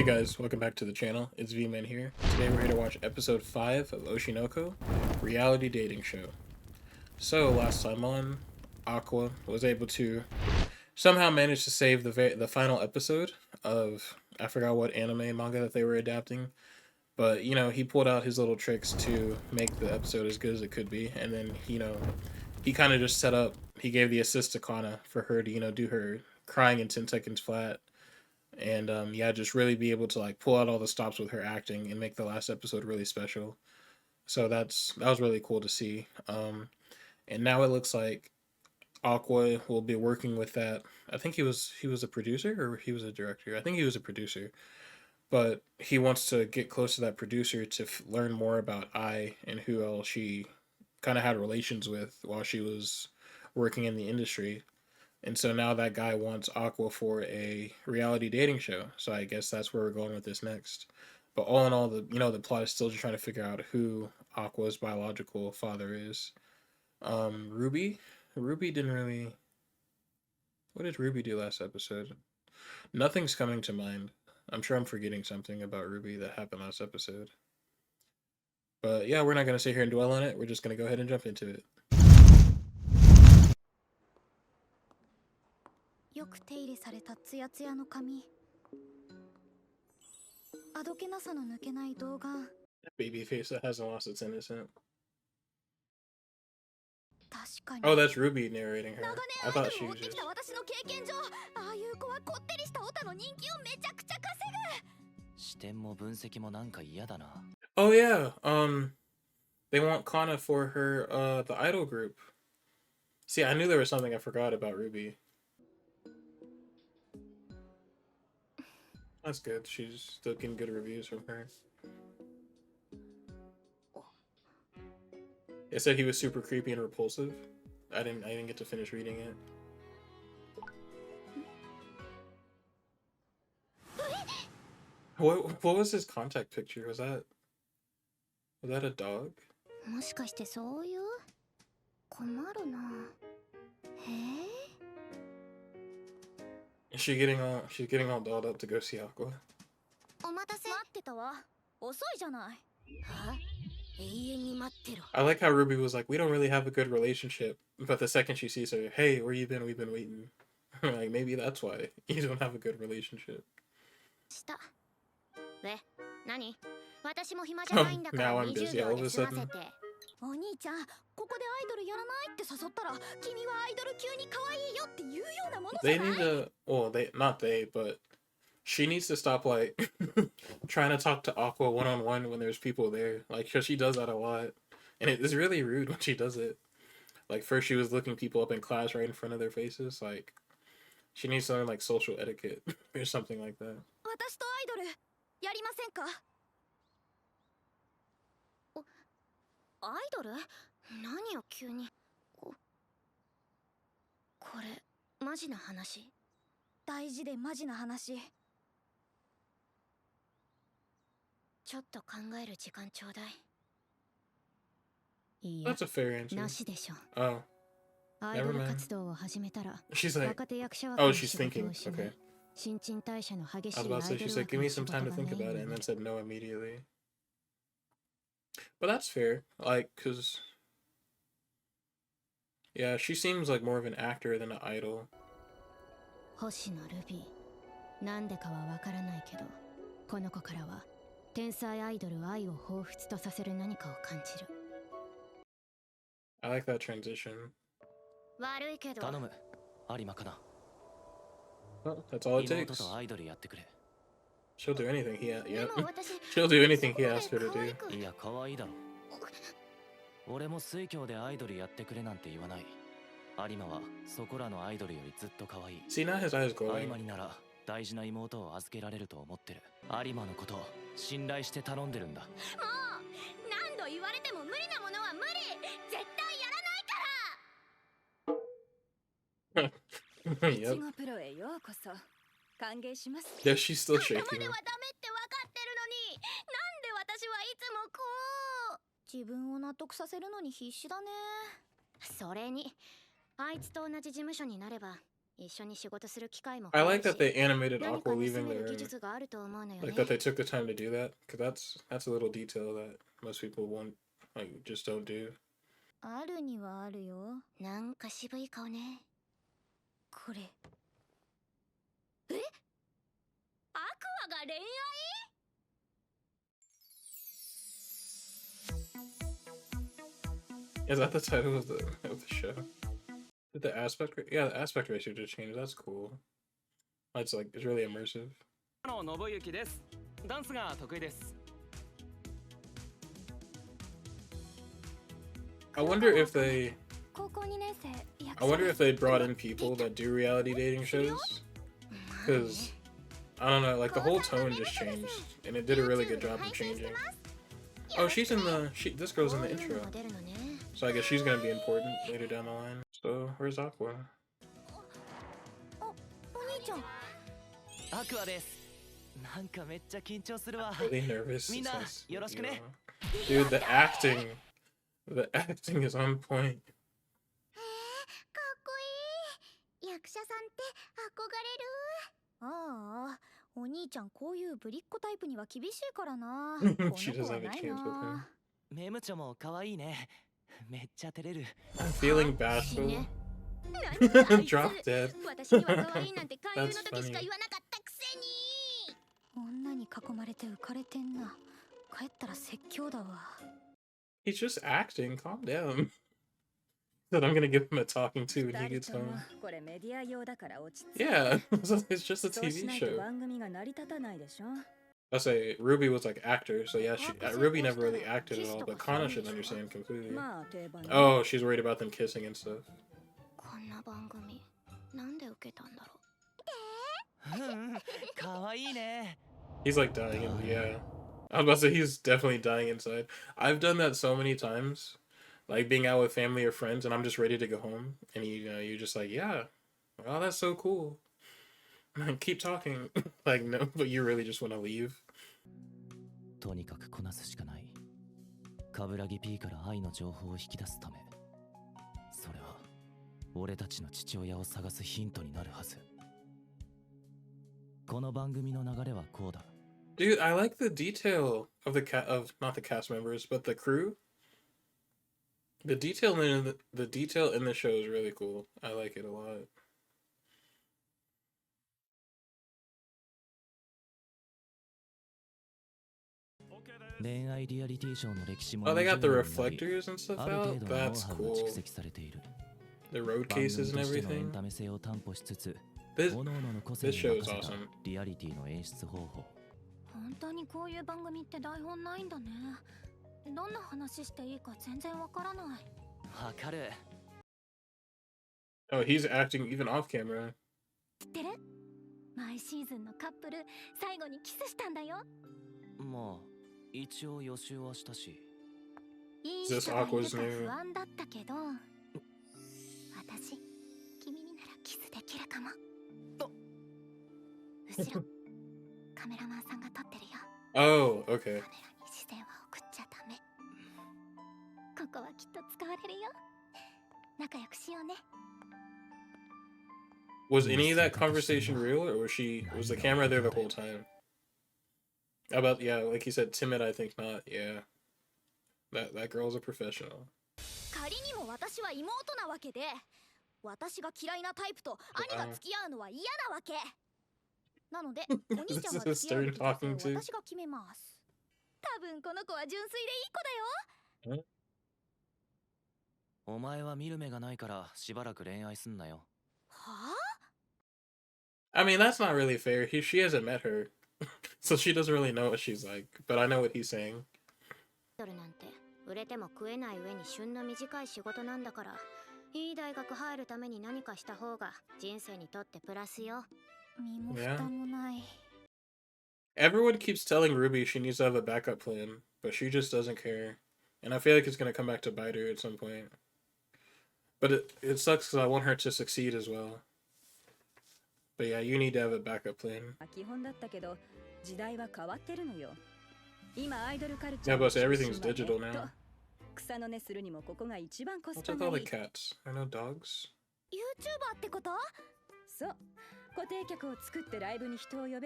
Hey guys, welcome back to the channel. It's V-Man here. Today we're here to watch episode 5 of Oshinoko, reality dating show. So last time on, Aqua was able to somehow manage to save the final episode of, I forgot what anime and manga that they were adapting, but you know, he pulled out his little tricks to make the episode as good as it could be, and then he kind of just he gave the assist to Kana for her to do her crying in 10 seconds flat, and yeah, just really be able to like pull out all the stops with her acting and make the last episode really special. So that was really cool to see. And now it looks like Aqua will be working with that. I think he was a producer or he was a director. I think he was a producer, but he wants to get close to that producer to learn more about I and who else she kind of had relations with while she was working in the industry. And so now that guy wants Aqua for a reality dating show. So I guess that's where we're going with this next. But all in all, the plot is still just trying to figure out who Aqua's biological father is. Ruby. Ruby didn't really. What did Ruby do last episode? Nothing's coming to mind. I'm sure I'm forgetting something about Ruby that happened last episode. But yeah, we're not gonna sit here and dwell on it. We're just gonna go ahead and jump into it. よく手入れされたツヤツヤの髪。あどけなさの抜けない動画。Baby face that hasn't lost its innocent. 確かに。Oh, that's Ruby narrating her. I thought she was just. 私の経験上、ああいう子はこってりしたオタの人気をめちゃくちゃ稼ぐ。視点も分析もなんか嫌だな。Oh yeah, they want Kana for her the idol group. See, I knew there was something I forgot about Ruby. That's good. She's still getting good reviews from her. It said he was super creepy and repulsive. I didn't get to finish reading it. What was his contact picture? Was that a dog? もしかしてそういう困るな。へえ。She's getting all dolled up to go see Aqua. お待たせ。待ってたわ。遅いじゃない。は？永遠に待ってろ。I like how Ruby was like, we don't really have a good relationship, but the second she sees her, hey, where you been? We've been waiting. Like maybe that's why you don't have a good relationship. した。え、何？私も暇じゃないんだから20秒で済ませて。お兄ちゃん、ここでアイドルやらないって誘ったら、君はアイドル級に可愛いよって言うようなものじゃない？ They need to, well, not they, but she needs to stop like trying to talk to Aqua one-on-one when there's people there. Like, cause she does that a lot, and it is really rude when she does it. Like first she was looking people up in class right in front of their faces. Like she needs to learn like social etiquette or something like that. 私とアイドルやりませんか？アイドル？何よ急に。これマジな話？大事でマジな話。ちょっと考える時間ちょうだい。いや、 That's a fair answer. なしでしょ。Oh, アイドル活動を始めたら、 she's like, 若手役者は oh, she's thinking. Okay. 新陳代謝の激しい I アイ was ドル about to say, she said, give me some time to think about it, and then said no immediately. But that's fair, like, cause yeah, she seems like more of an actor than an idol. 星野ルビー、なんでかはわからないけど、この子からは天才アイドル愛を彷彿とさせる何かを感じる。I like that transition. 悪いけど。頼む、有馬かな。Well, that's all it 妹 takes. とアイドルやってくれ。She'll do anything he yeah. でも私、 She'll do anything he asks her to do. いや、可愛いだろ。俺も水郷でアイドルやってくれなんて言わない。有馬はそこらのアイドルよりずっと可愛い。 See, now his eyes 有 glowing. 馬になら大事な妹を預けられると思ってる。有馬のことを信頼して頼んでるんだ。もう何度言われても無理なものは無理。絶対やらないから。 Yep. いちごプロへようこそ。歓迎します。 Yeah, she's still 頭 shaking. ではダメって分かってるのに、なんで私はいつもこう。自分を納得させるのに必死だね。それに、あいつと同じ事務所になれば I like that they animated Aqua leaving the room. Like that they took the time to do that, because that's a little detail that most people won't, like, just don't do. あるにはあるよ。なんか渋い顔ね。これ。え？アクアが恋愛？ Is that the title of the show? Did the aspect yeah, the aspect ratio just changed. That's cool. It's like it's really immersive. I wonder if they brought in people that do reality dating shows, because I don't know, like the whole tone just changed, and it did a really good job of changing. Oh, she's in the this girl's in the intro, so I guess she's gonna be important later down the line. So where's Aqua? Aqua です。なんかめっちゃ緊張するわ。 Really nervous. みんなよろしくね。 Dude, the acting is on point. かっこいい。役者さんって憧れる。ああ、お兄ちゃんこういうぶりっ子タイプには厳しいからな。この子はないな。メムちゃんも可愛いね。めっちゃ照れる。 I'm feeling bashful. Drop dead. 私には可愛いなんて勧誘の時しか言わなかったくせに。女に囲まれて浮かれてんな。帰ったら説教だわ。He's just acting. Calm down. That I'm gonna give him a talking to when he gets home. Yeah, it's just a TV show. I say Ruby was like actor, so yeah, Ruby never really acted at all, but Kana should understand completely. Oh, she's worried about them kissing and stuff. He's like dying, yeah. I was about to say he's definitely dying inside. I've done that so many times, like being out with family or friends, and I'm just ready to go home, and you're just like, yeah, oh, that's so cool. Keep talking. Like, no, but you really just want to leave. とにかくこなすしかない。冠城 P から愛の情報を引き出すため。それは俺たちの父親を探すヒントになるはず。この番組の流れはこうだ。Dude, I like the detail of not the cast members, but the crew. The detail in the show is really cool. I like it a lot. Oh, they got the reflectors and stuff out? That's cool. The road cases and everything. This show is awesome. 本当にこういう番組って台本ないんだね。どんな話していいか全然わからない。わかる。Oh, he's acting even off camera. 知ってる？毎シーズンのカップル最後にキスしたんだよ。まあ一応予習はしたし。いい人がいるか不安だったけど、私君にならキスできるかも。後ろ。カメラマンさんが撮ってるよ。Oh, okay. カメラに視線は送っちゃダメ。ここはきっと使われるよ。仲良くしようね。Was any of that conversation real, or was the camera there the whole time? About, yeah, like you said, timid, I think not. Yeah. That girl's a professional. 仮にも私は妹なわけで、私が嫌いなタイプと兄が付き合うのは嫌なわけ。なので、お兄ちゃんが付き合う女性を私が決めます。多分この子は純粋でいい子だよ。お前は見る目がないからしばらく恋愛すんなよ。はあ？ I mean, that's not really fair. She hasn't met her, so she doesn't really know what she's like. But I know what he's saying. なんて売れても食えない上に旬の短い仕事なんだから、いい大学入るために何かした方が人生にとってプラスよ。Yeah. Everyone keeps telling Ruby she needs to have a backup plan, but she just doesn't care. And I feel like it's going to come back to bite her at some point. But it sucks because I want her to succeed as well. But yeah, you need to have a backup plan. Yeah, but everything's digital now. What's with all the cats? Are no dogs? YouTuber ってこと？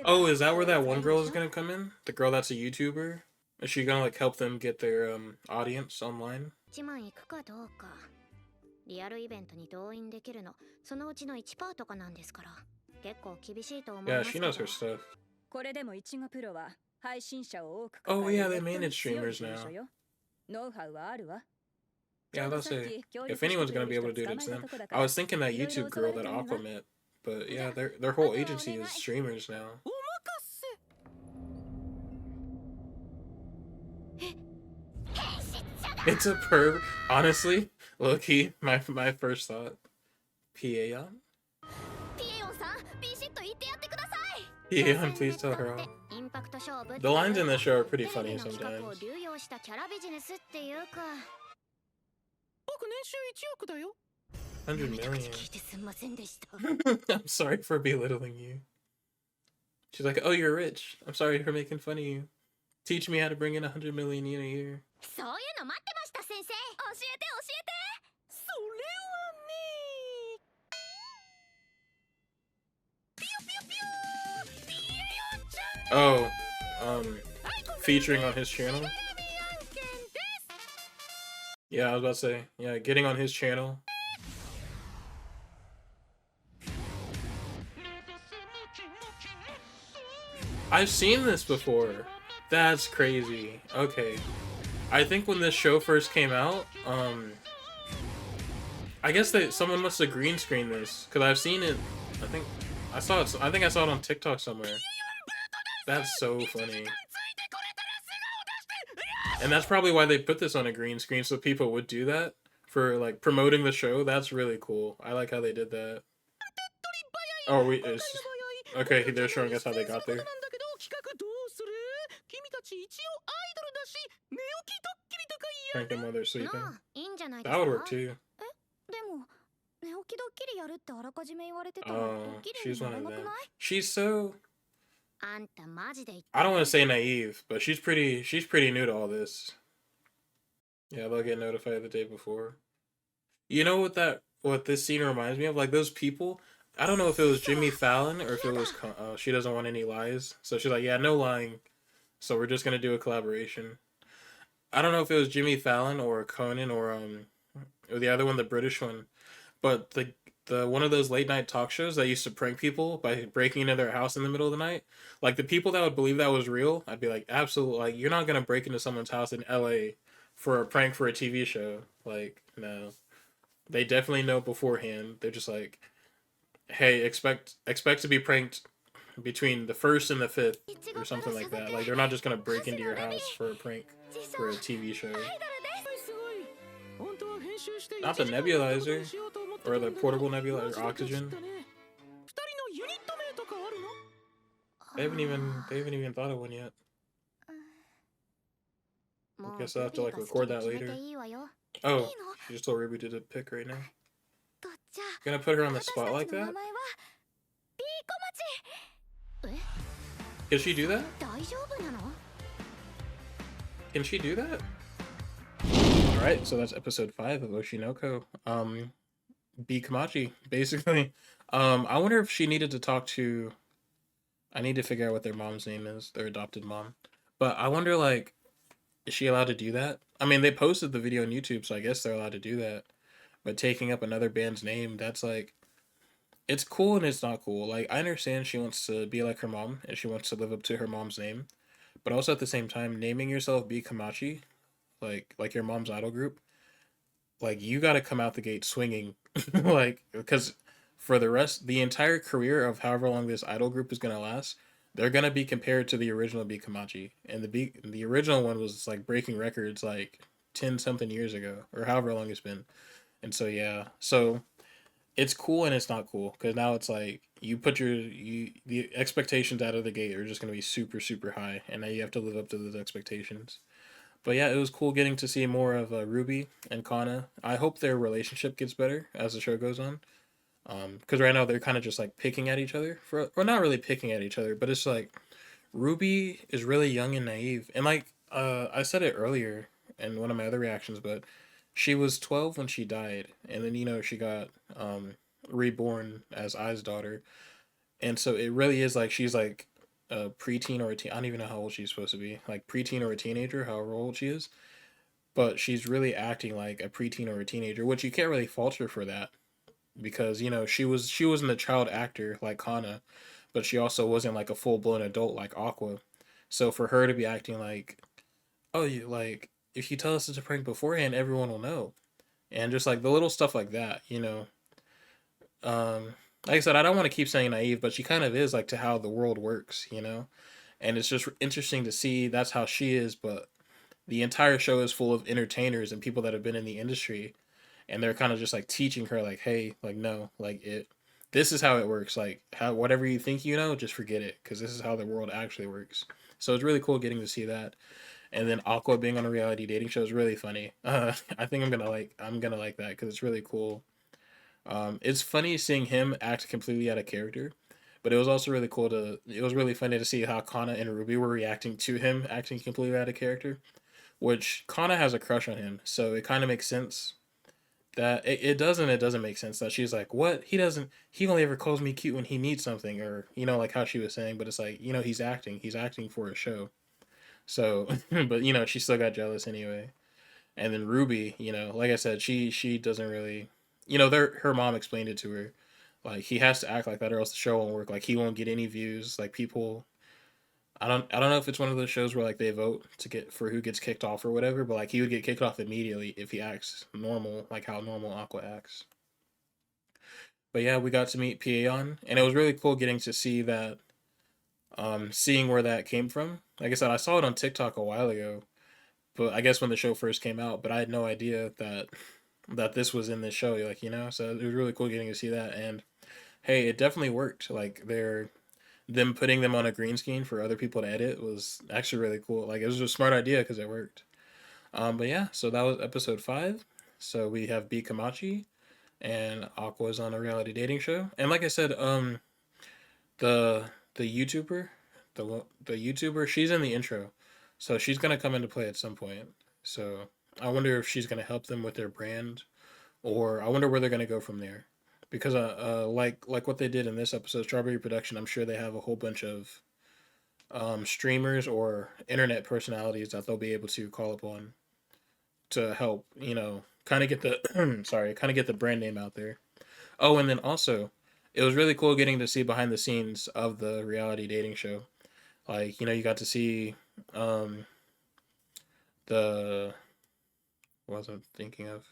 Oh, is that where that one girl is gonna come in? The girl that's a YouTuber? Is she gonna like help them get their audience online? リアルイベントに動員できるのそのうちの1%とかなんですから結構厳しいと思い Yeah, ます she けど knows her stuff. これでもイチゴプロは配信者を多く Oh 抱え yeah, る they ネット manage に強い streamers 事務所 now. よ。ノウハウはあるわ。 Yeah, let's say if anyone's gonna be able to do it, it's them. I was thinking that YouTube girl that Aqua met, but yeah, their whole agency is streamers now. It's a perv. Honestly, low key, my first thought. Pieon? ピエヨンさんビシッと言ってやってください Pieon, please tell her all. インパクト勝負 The lines in this show are pretty テレビ funny の企画を sometimes. 流用したキャラビジネスっていうか僕年収1億だよ。 100 めちゃくちゃ million. 聞いてすんませんでした I'm sorry for belittling you. She's like, oh, you're rich. I'm sorry for making fun of you. Teach me how to bring in 100 million yen a year. そういうの待ってました先生教えて教えてそれはね。Oh, featuring on his channel. Yeah, I was about to say, yeah, getting on his channel. I've seen this before. That's crazy. Okay. I think when this show first came out, I guess someone must have green screened this because I've seen it. I think I saw it on TikTok somewhere. That's so funny. And that's probably why they put this on a green screen so people would do that for like promoting the show. That's really cool. I like how they did that. Oh, okay, they're showing us how they got there. Prank them while they're sleeping. なあいいんじゃないです That か would work too. でも寝起きドッキリやるってあらかじめ言われてたら Oh, ドッキリ she's にな one ら of なく them. ない She's so. あんたマジで言って I don't want to say naive, but she's pretty new to all this. Yeah, they'll get notified the day before. You know what this scene reminds me of? Like those people. I don't know if it was Jimmy Fallon or if it was she doesn't want any lies, so she's like, yeah, no lying. So we're just gonna do a collaboration. I don't know if it was Jimmy Fallon or Conan or the other one, the British one, but the one of those late night talk shows that used to prank people by breaking into their house in the middle of the night. Like the people that would believe that was real, I'd be like, absolutely, like you're not gonna break into someone's house in LA for a prank for a TV show. Like, no. They definitely know beforehand. They're just like, hey, expect to be pranked between the 1st and the 5th or something like that. Like they're not just gonna break into your house for a prank for a TV show. Not the nebulizer or the portable nebulizer oxygen. They haven't even thought of one yet. I guess I'll have to like record that later. Oh, she just told Ruby to pick right now. Gonna put her on the spot like that? Can she do that? 大丈夫なの Can she do that? Alright, so that's episode 5 of Oshinoko. B Kamachi, basically. I wonder if she needed to talk to... I need to figure out what their mom's name is, their adopted mom. But I wonder, like, is she allowed to do that? I mean, they posted the video on YouTube, so I guess they're allowed to do that. But taking up another band's name, that's like... It's cool and it's not cool. Like, I understand she wants to be like her mom, and she wants to live up to her mom's name. But also at the same time, naming yourself B Kamachi, like your mom's idol group, like, you gotta come out the gate swinging. Like, because for the entire career of however long this idol group is gonna last, they're gonna be compared to the original B Kamachi. And the original one was, like, breaking records, like, 10-something years ago, or however long it's been. And so, yeah. So... it's cool and it's not cool because now it's like you put the expectations out of the gate are just going to be super, super high, and now you have to live up to those expectations. But yeah, it was cool getting to see more of Ruby and Kana. I hope their relationship gets better as the show goes on, because right now they're kind of just like picking at each other or not really picking at each other, but it's like Ruby is really young and naive, and like I said it earlier in one of my other reactions, but she was 12 when she died, and then, you know, she got reborn as Ai's daughter, and so it really is like she's like a preteen or a teen. I don't even know how old she's supposed to be, like preteen or a teenager, however old she is. But she's really acting like a preteen or a teenager, which you can't really fault her for that because she wasn't a child actor like Kana, but she also wasn't like a full blown adult like Aqua. So for her to be acting like, oh, you like if you tell us it's a prank beforehand, everyone will know, and just like the little stuff like that. Um, like I said, I don't want to keep saying naive, but she kind of is like to how the world works. And it's just interesting to see that's how she is, but the entire show is full of entertainers and people that have been in the industry, and they're kind of just like teaching her like, hey, like no, like it this is how it works, like how whatever you think just forget it because this is how the world actually works. So it's really cool getting to see that. And then Aqua being on a reality dating show is really funny. I think I'm gonna like that because it's really cool. It's funny seeing him act completely out of character, but it was really funny to see how Kana and Ruby were reacting to him acting completely out of character, which Kana has a crush on him, so it kind of makes sense that it doesn't make sense that she's like, what, he only ever calls me cute when he needs something, or like how she was saying, but it's like, he's acting for a show. So but she still got jealous anyway. And then Ruby, like I said, she doesn't really, her mom explained it to her, like he has to act like that or else the show won't work, like he won't get any views, like people, I don't know if it's one of those shows where like they vote to get for who gets kicked off or whatever, but like he would get kicked off immediately if he acts normal, like how normal Aqua acts. But yeah, we got to meet Pieon, and it was really cool getting to see that, seeing where that came from. Like I said, I saw it on TikTok a while ago, but I guess when the show first came out, but I had no idea that this was in this show, like so it was really cool getting to see that, and hey, it definitely worked. Like them putting them on a green screen for other people to edit was actually really cool. Like it was a smart idea because it worked. But yeah, so that was episode 5. So we have B Kamachi and Aqua's on a reality dating show. And like I said, the the YouTuber, the YouTuber, she's in the intro, so she's gonna come into play at some point. So I wonder if she's gonna help them with their brand, or I wonder where they're gonna go from there. Because like what they did in this episode, Strawberry Production, I'm sure they have a whole bunch of streamers or internet personalities that they'll be able to call upon to help, kind of get the sorry, kind of get the brand name out there. Oh, and then also, it was really cool getting to see behind the scenes of the reality dating show. Like, you got to see um the what was I thinking of?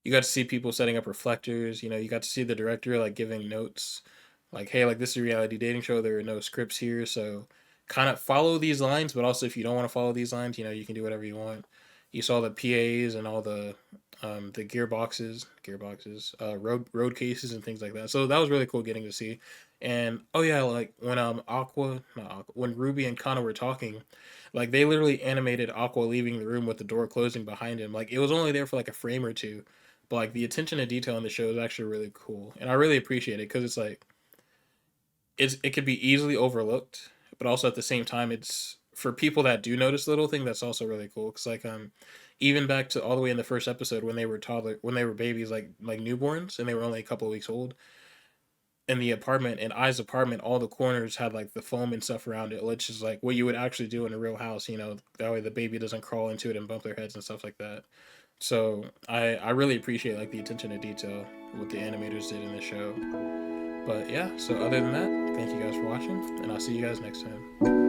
You got to see people setting up reflectors. You got to see the director like giving notes, like, hey, like this is a reality dating show. There are no scripts here, so kind of follow these lines. But also, if you don't want to follow these lines, you can do whatever you want. You saw the PAs and all the gearboxes, road cases and things like that. So that was really cool getting to see. And oh yeah, like when when Ruby and Kana were talking, like they literally animated Aqua leaving the room with the door closing behind him. Like it was only there for like a frame or two, but like the attention to detail in the show is actually really cool, and I really appreciate it because it's like it could be easily overlooked, but also at the same time, it's for people that do notice the little thing, that's also really cool. Because like even back to all the way in the first episode when they were babies, like newborns, and they were only a couple of weeks old. In the apartment, in Ai's apartment, all the corners had like the foam and stuff around it, which is like what you would actually do in a real house. That way the baby doesn't crawl into it and bump their heads and stuff like that. So I really appreciate like the attention to detail what the animators did in the show. But yeah, so other than that, thank you guys for watching, and I'll see you guys next time.